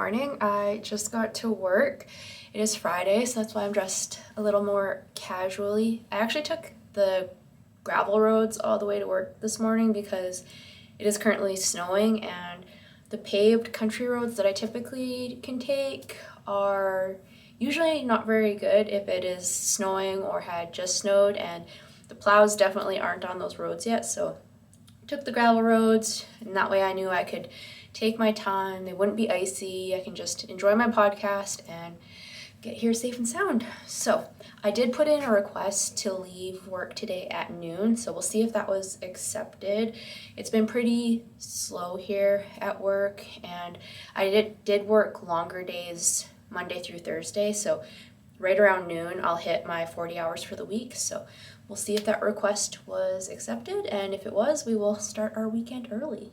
morning. I just got to work. It is Friday, so that's why I'm dressed a little more casually. I actually took the gravel roads all the way to work this morning because it is currently snowing, and the paved country roads that I typically can take are usually not very good if it is snowing or had just snowed, and the plows definitely aren't on those roads yet, so I took the gravel roads, and that way I knew I could take my time. They wouldn't be icy. I can just enjoy my podcast and get here safe and sound. So I did put in a request to leave work today at noon, so we'll see if that was accepted. It's been pretty slow here at work, and I did work longer days Monday through Thursday, so right around noon I'll hit my 40 hours for the week. So we'll see if that request was accepted, and if it was, we will start our weekend early.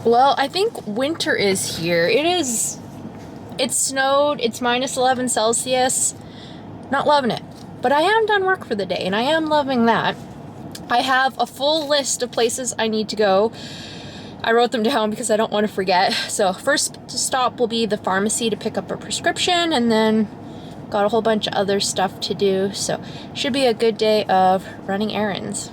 Well, I think winter is here. It's snowed, it's minus 11 Celsius. Not loving it. But I am done work for the day, and I am loving that. I have a full list of places I need to go. I wrote them down because I don't want to forget. So first stop will be the pharmacy to pick up a prescription, and then got a whole bunch of other stuff to do. So should be a good day of running errands.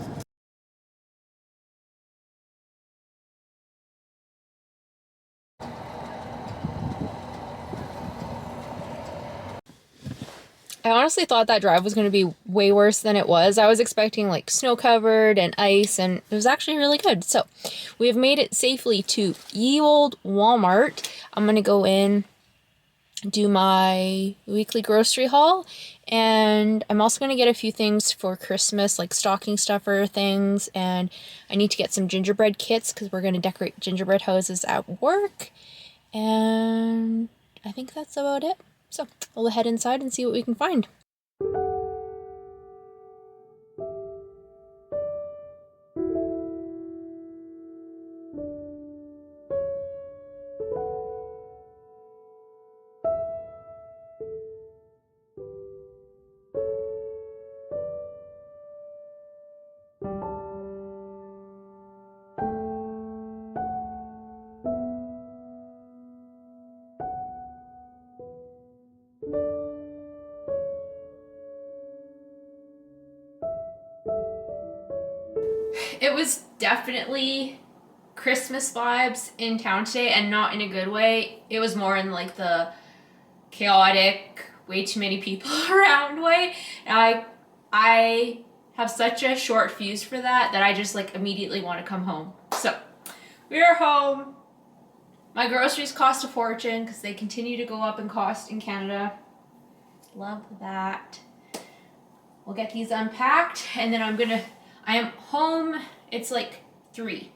I honestly thought that drive was going to be way worse than it was. I was expecting like snow covered and ice, and it was actually really good. So we have made it safely to ye old Walmart. I'm going to go in, do my weekly grocery haul, and I'm also going to get a few things for Christmas, like stocking stuffer things, and I need to get some gingerbread kits because we're going to decorate gingerbread houses at work, and I think that's about it. So we'll head inside and see what we can find. It was definitely Christmas vibes in town today, and not in a good way. It was more in like the chaotic, way too many people around way. And I have such a short fuse for that I just like immediately want to come home. So we are home. My groceries cost a fortune because they continue to go up in cost in Canada. Love that. We'll get these unpacked, and then I am home. It's like 3.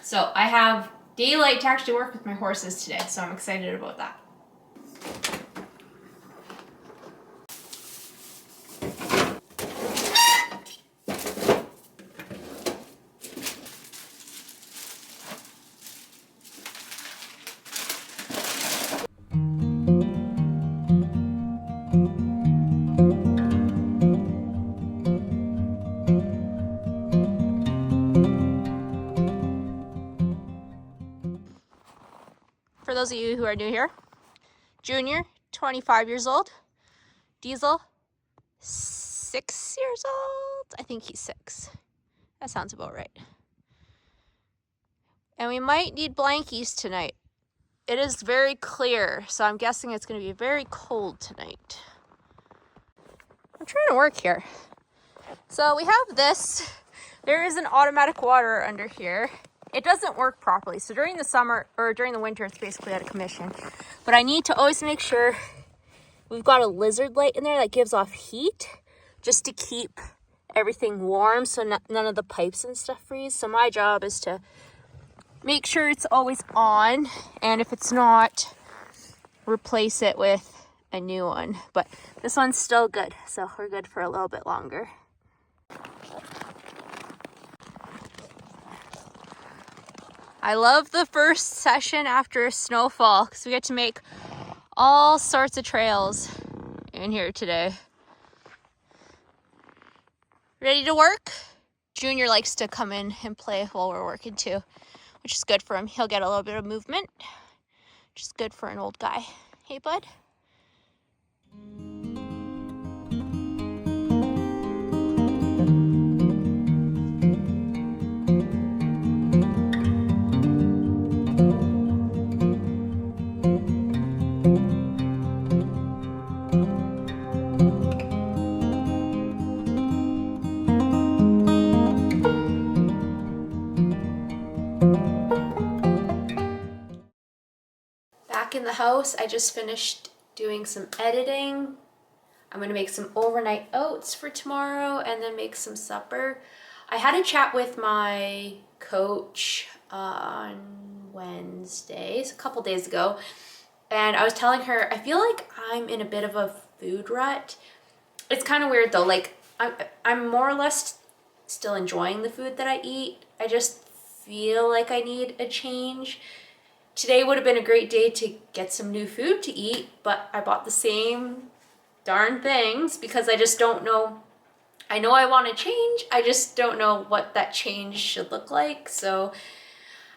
So I have daylight to actually work with my horses today, so I'm excited about that. For those of you who are new here, Junior, 25 years old. Diesel, 6 years old. I think he's 6. That sounds about right. And we might need blankies tonight. It is very clear, so I'm guessing it's going to be very cold tonight. I'm trying to work here. So we have this. There is an automatic water under here. It doesn't work properly. So during the summer or during the winter, it's basically out of commission. But I need to always make sure we've got a lizard light in there that gives off heat just to keep everything warm so none of the pipes and stuff freeze. So my job is to make sure it's always on, and if it's not, replace it with a new one. But this one's still good, so we're good for a little bit longer. I love the first session after a snowfall because we get to make all sorts of trails in here today. Ready to work? Junior likes to come in and play while we're working too, which is good for him. He'll get a little bit of movement, which is good for an old guy. Hey, bud? Back in the house, I just finished doing some editing. I'm gonna make some overnight oats for tomorrow and then make some supper. I had a chat with my coach on Wednesday, a couple days ago, and I was telling her I feel like I'm in a bit of a food rut. It's kind of weird though, like I'm more or less still enjoying the food that I eat. I just feel like I need a change. Today would have been a great day to get some new food to eat, but I bought the same darn things because I just don't know. I know I want to change, I just don't know what that change should look like. So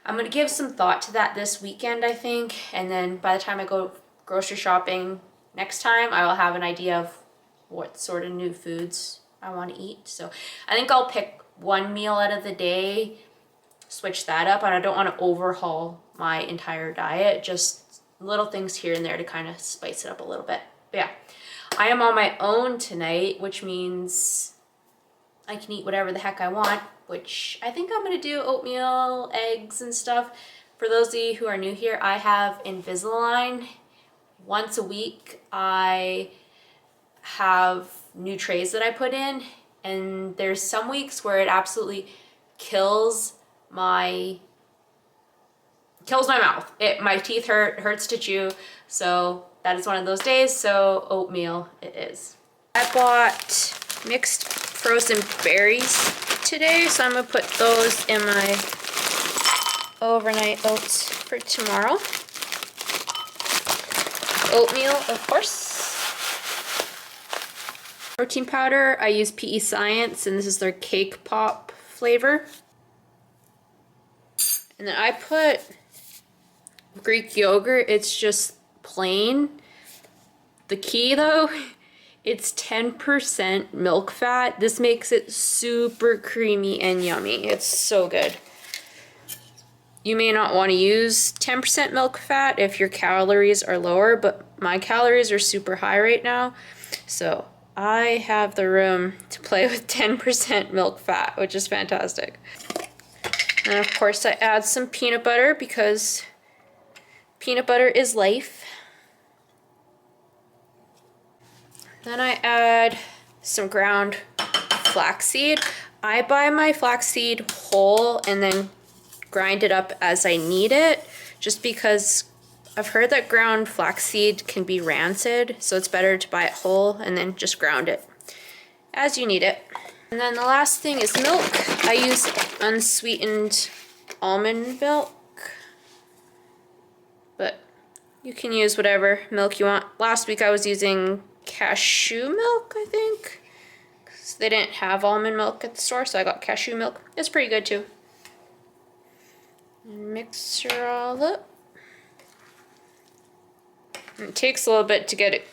I'm going to give some thought to that this weekend, I think, and then by the time I go grocery shopping next time, I will have an idea of what sort of new foods I want to eat. So I think I'll pick one meal out of the day, switch that up, and I don't want to overhaul my entire diet, just little things here and there to kind of spice it up a little bit. But yeah, I am on my own tonight, which means I can eat whatever the heck I want, which I think I'm going to do oatmeal, eggs, and stuff. For those of you who are new here, I have Invisalign. Once a week, I have new trays that I put in, and there's some weeks where it absolutely kills my mouth. My teeth hurts to chew, so that is one of those days. So oatmeal it is. I bought mixed frozen berries today, so I'm gonna put those in my overnight oats for tomorrow. Oatmeal, of course. Protein powder, I use PE Science, and this is their Cake Pop flavor. And then I put Greek yogurt. It's just plain. The key though, it's 10% milk fat. This makes it super creamy and yummy. It's so good. You may not want to use 10% milk fat if your calories are lower, but my calories are super high right now. So I have the room to play with 10% milk fat, which is fantastic. And of course I add some peanut butter because peanut butter is life. Then I add some ground flaxseed. I buy my flaxseed whole and then grind it up as I need it, just because I've heard that ground flaxseed can be rancid, so it's better to buy it whole and then just ground it as you need it. And then the last thing is milk. I use unsweetened almond milk, but you can use whatever milk you want. Last week I was using cashew milk, I think, because they didn't have almond milk at the store, so I got cashew milk. It's pretty good too. Mix her all up. It takes a little bit to get it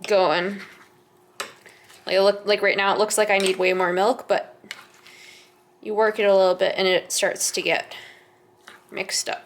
going. Like right now it looks like I need way more milk, but you work it a little bit and it starts to get mixed up.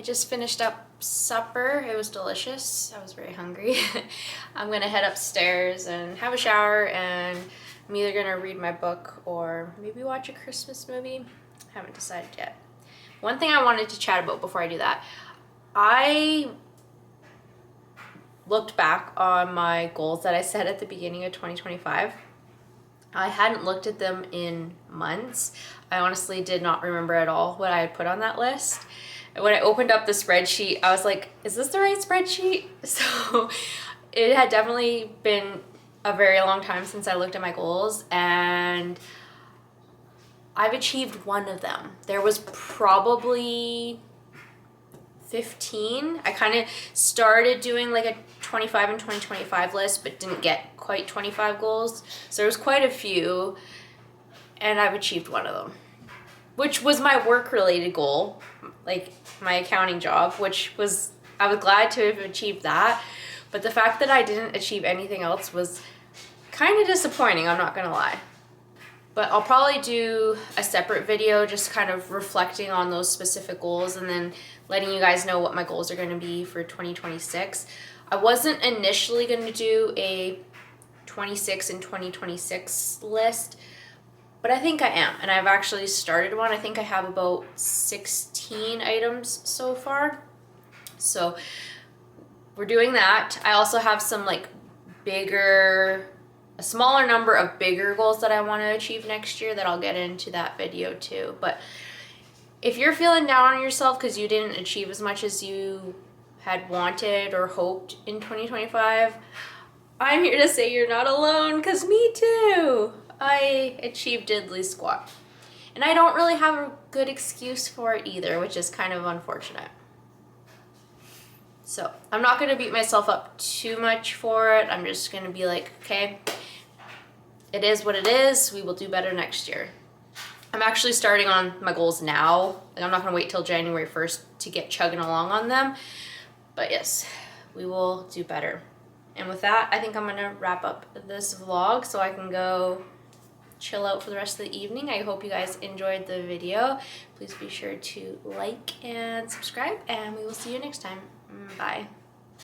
just finished up supper. It was delicious. I was very hungry. I'm gonna head upstairs and have a shower, and I'm either gonna read my book or maybe watch a Christmas movie. Haven't decided yet. One thing I wanted to chat about before I do that, I looked back on my goals that I set at the beginning of 2025. I hadn't looked at them in months. I honestly did not remember at all what I had put on that list. And when I opened up the spreadsheet, I was like, is this the right spreadsheet? So it had definitely been a very long time since I looked at my goals, and I've achieved one of them. There was probably 15. I kind of started doing like a 25 and 2025 list, but didn't get quite 25 goals. So there was quite a few, and I've achieved one of them, which was my work-related goal, like my accounting job, which was, I was glad to have achieved that. But the fact that I didn't achieve anything else was kind of disappointing, I'm not gonna lie. But I'll probably do a separate video just kind of reflecting on those specific goals and then letting you guys know what my goals are going to be for 2026. I wasn't initially going to do a 26 and 2026 list, but I think I am. And I've actually started one. I think I have about 16 items so far. So we're doing that. I also have some like a smaller number of bigger goals that I want to achieve next year that I'll get into that video too. But if you're feeling down on yourself because you didn't achieve as much as you had wanted or hoped in 2025, I'm here to say you're not alone, because me too. I achieved diddly squat. And I don't really have a good excuse for it either, which is kind of unfortunate. So I'm not going to beat myself up too much for it. I'm just going to be like, okay, it is what it is. We will do better next year. I'm actually starting on my goals now. Like, I'm not going to wait till January 1st to get chugging along on them. But yes, we will do better. And with that, I think I'm going to wrap up this vlog so I can go chill out for the rest of the evening. I hope you guys enjoyed the video. Please be sure to like and subscribe, and we will see you next time. Bye.